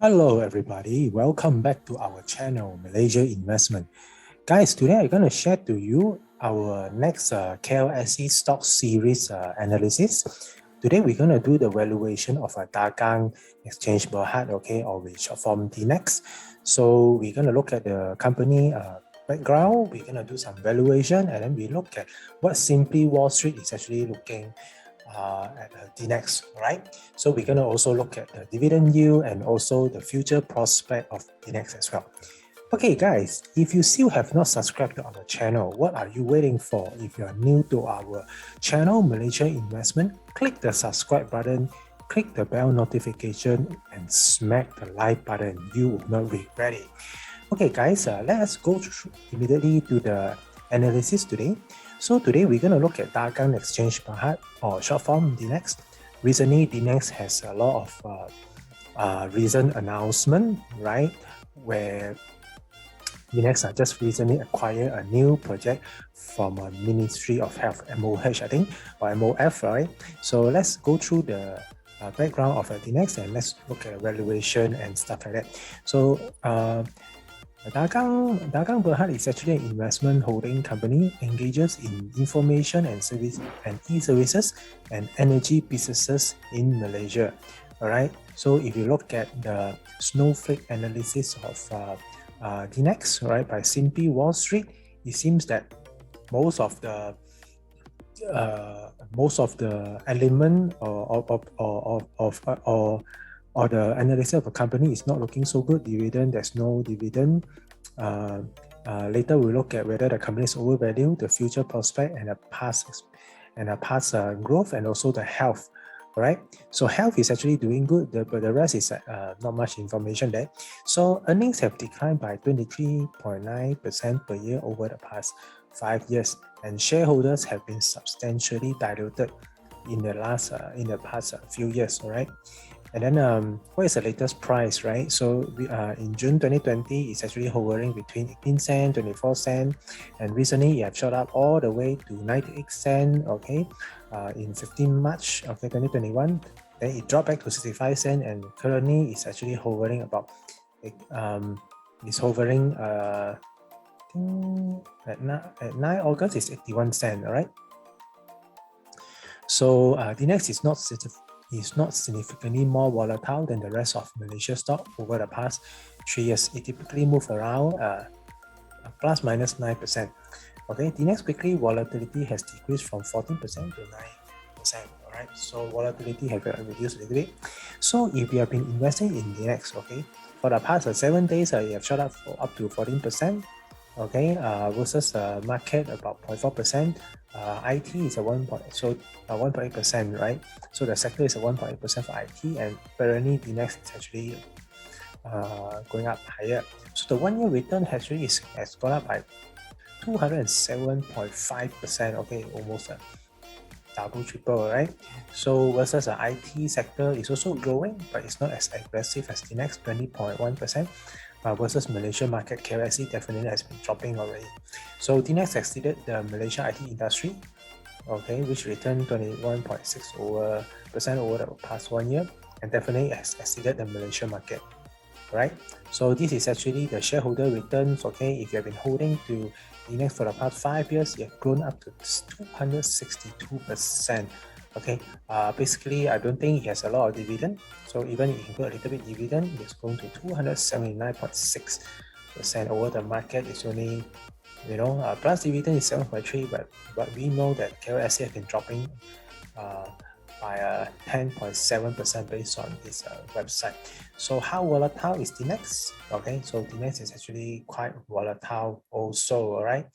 Hello everybody, welcome back to our channel Malaysia Investment. Guys, today I'm going to share to you our next KLSE stock series analysis. Today we're going to do the valuation of a Dagang NeXchange Berhad, okay, or we short form DNEX. So we're going to look at the company background, we're going to do some valuation, and then we look at what Simply Wall Street is actually looking at DNEX, right? So we're going to also look at the dividend yield and also the future prospect of DNEX as well. Okay guys, if you still have not subscribed to our channel, what are you waiting for? If you are new to our channel Malaysia Investment, click the subscribe button, click the bell notification and smack the like button. You will not regret it. Okay guys, let's go immediately to the analysis today. So today we're going to look at Dagang NeXchange Berhad, or short form DNEX. Recently, DNEX has a lot of recent announcement, right? Where DNEX just recently acquired a new project from a Ministry of Health, MOH, I think, or MOF, right? So let's go through the background of DNEX and let's look at valuation and stuff like that. So Dagang Berhad is actually an investment holding company, engages in information and service and e-services and energy businesses in Malaysia. All right. So if you look at the snowflake analysis of DNEX, right, by Simply Wall Street, it seems that most of the element or the analysis of a company is not looking so good. Dividend, there's no dividend. Later we'll look at whether the company is overvalued, the future prospect, and the past growth, and also the health. All right. So health is actually doing good, but the rest is not much information there. So earnings have declined by 23.9% per year over the past 5 years, and shareholders have been substantially diluted in the past few years. All right. And then what is the latest price, right? So in June 2020, it's actually hovering between 18 cents, 24 cents, and recently it have shot up all the way to 98 cents, okay, in 15 March, okay, 2021. Then it dropped back to 65 cents, and currently it's actually hovering about, it's hovering, I think at 9 August is 81 cents, all right? So DNEX is not significantly more volatile than the rest of Malaysia stock over the past 3 years. It typically moves around plus minus 9%. Okay, DNEX weekly volatility has decreased from 14% to 9%. All right, so volatility has reduced a little bit. So if you have been investing in DNEX, okay, for the past 7 days, you have shot up to 14%. Okay, versus market about 0.4%. IT is a 1.8%, right? So the sector is a 1.8% for IT, and apparently the next is actually going up higher. So the 1 year return actually has gone up by 207.5%. Okay, almost a double, triple, right? So versus the IT sector is also growing, but it's not as aggressive as the next 20.1%. Versus Malaysia market, KLSE definitely has been dropping already. So DNEX exceeded the Malaysia IT industry, okay, which returned 21.6% over the past 1 year, and definitely has exceeded the Malaysia market, right? So this is actually the shareholder returns, okay. If you have been holding to DNEX for the past 5 years, you have grown up to 262%. Okay, basically, I don't think it has a lot of dividend. So even if you include a little bit dividend, it's going to 279.6% over the market. It's only, plus dividend is 7.3, but we know that KLSE have been dropping by 10.7% based on this website. So how volatile is DNEX? Okay, so DNEX is actually quite volatile also, all right?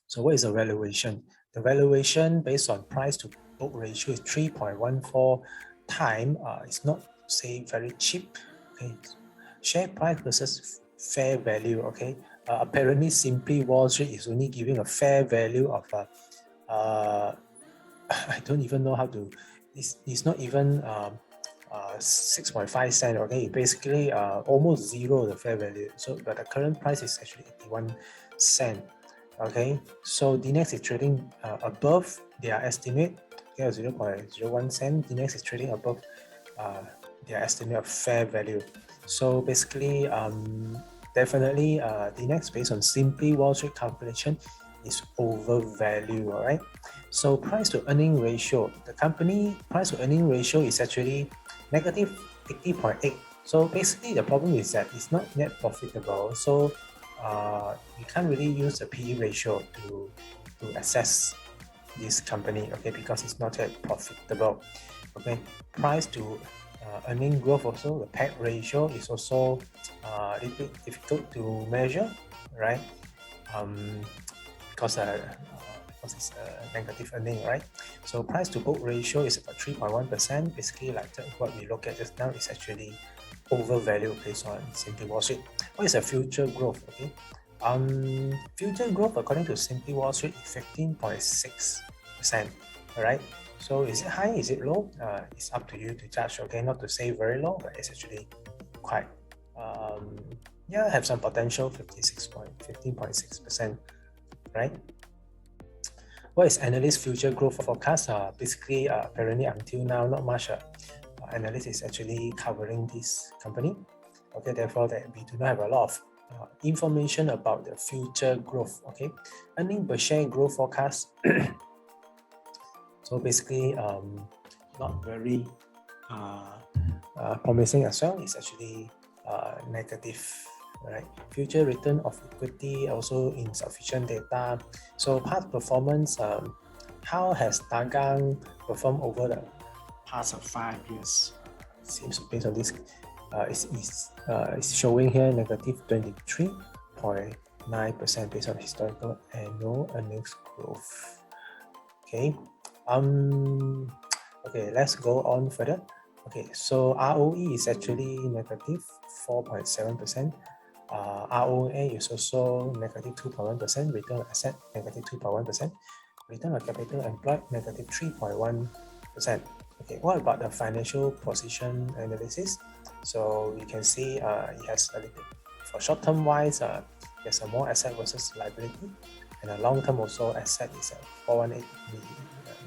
So what is the valuation? The valuation based on price to book ratio is 3.14 times. It's not, say, very cheap. Okay, share price versus fair value. Okay, apparently Simply Wall Street is only giving a fair value of I don't even know how to. It's not even 6.5 cents. Okay, basically almost zero the fair value. So but the current price is actually 81 cents. Okay, so DNEX is trading above their estimate, okay, 0.01 cent. DNEX is trading above their estimate of fair value. So basically, definitely DNEX based on simply Wall Street calculation is overvalued, all right? So price to earning ratio, the company price to earning ratio is actually negative 80.8. So basically the problem is that it's not net profitable. So you can't really use the PE ratio to assess this company, okay, because it's not yet profitable. Okay, price to earning growth also, the PEG ratio is also a little bit difficult to measure, right? Because it's a negative earning, right? So price to book ratio is about 3.1%. Basically, like what we look at just now is actually overvalued based on Simply Wall Street. What is the future growth? Okay, future growth according to Simply Wall Street is 15.6%. All right. So is it high? Is it low? It's up to you to judge. Okay, not to say very low, but it's actually quite have some potential. 15.6%. Right. What is analyst future growth forecast? Basically, apparently until now, not much analyst is actually covering this company. Okay, therefore that we do not have a lot of information about the future growth. Okay, earning per share growth forecast. So basically, not very promising as well. It's actually negative, right? Future return of equity also insufficient data. So past performance, how has Dagang performed over the past 5 years? Seems based on this, it's showing here negative 23.9% based on historical annual earnings growth. Okay. Okay, let's go on further. Okay, so ROE is actually negative 4.7%. ROA is also negative 2.1%. Return on asset negative 2.1%. Return on capital employed negative 3.1%. Okay, what about the financial position analysis? So we can see it has a little bit, for short term wise, there's a more asset versus liability, and a long term also asset is 418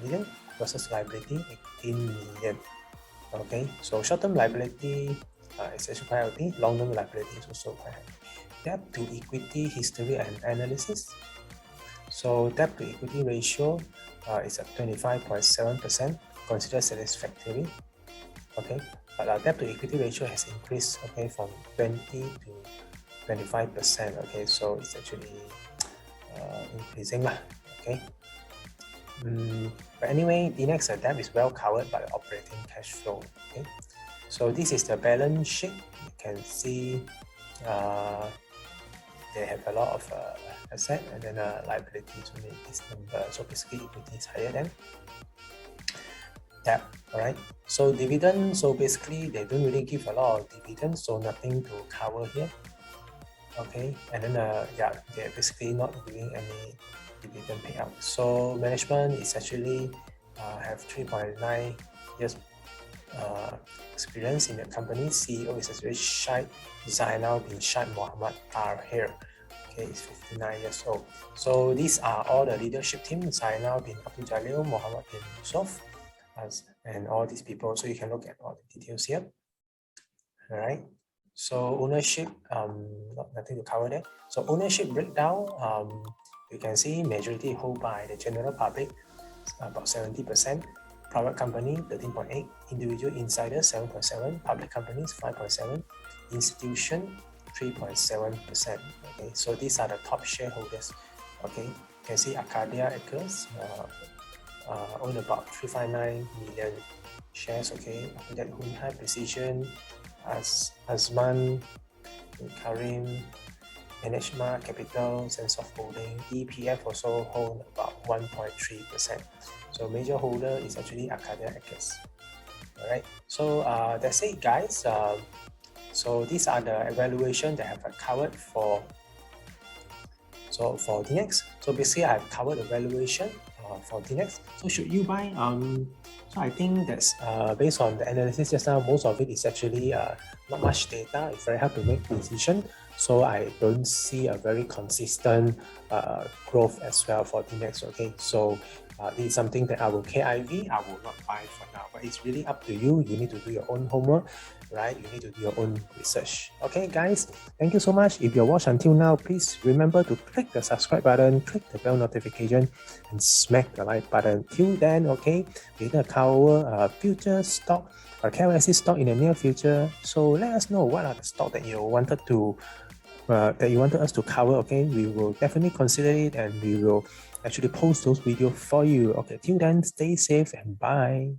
million versus liability 18 million. Okay, so short term liability is actually quite healthy, long term liability is also quite healthy. Debt to equity history and analysis. So debt to equity ratio is at 25.7%, considered satisfactory. Okay, but our debt to equity ratio has increased, okay, from 20 to 25%. Okay, so it's actually increasing lah. Okay. But anyway, DNEX debt is well covered by the operating cash flow. Okay, so this is the balance sheet. You can see they have a lot of asset and then liabilities only this number. So basically, equity is higher than debt. All right. So dividend. So basically, they don't really give a lot of dividends, so nothing to cover here. Okay, and then they're basically not giving any dividend payout. So management is actually have 3.9 years experience in the company. CEO is actually Shaikh Zainal bin Shaikh Muhammad Tahir. Okay, he's 59 years old. So these are all the leadership team: Zainal bin Abdul Jalil, Muhammad bin Yusuf, and all these people. So you can look at all the details here. All right. So ownership, nothing to cover there. So ownership breakdown, you can see majority held by the general public, about 70%, private company 13.8, individual insiders 7.7, public companies 5.7, institution 3.7%. Okay, so these are the top shareholders. Okay, you can see Arcadia Acres own about 359 million shares. Okay, after that Hun Hai Precision, Azman, Karim, Management Capital, Sense of Holding, EPF also hold about 1.3%. So major holder is actually Arcadia Acres. Alright, so that's it, guys. So these are the evaluation that I have covered for DNEX. So basically I have covered the valuation for DNEX. So should you buy? So I think that's based on the analysis just now, most of it is actually not much data. It's very hard to make decision. So I don't see a very consistent growth as well for DNEX. Okay, so This is something that our KIV, I will not buy for now, but it's really up to you. You need to do your own homework, right? You need to do your own research. Okay, guys, thank you so much. If you watched until now, please remember to click the subscribe button, click the bell notification, and smack the like button. Till then, okay, we're gonna cover future stock or KLSE stock in the near future. So let us know what are the stock that you wanted us to cover. Okay, we will definitely consider it, and we will actually post those videos for you. Okay, till then, stay safe and bye.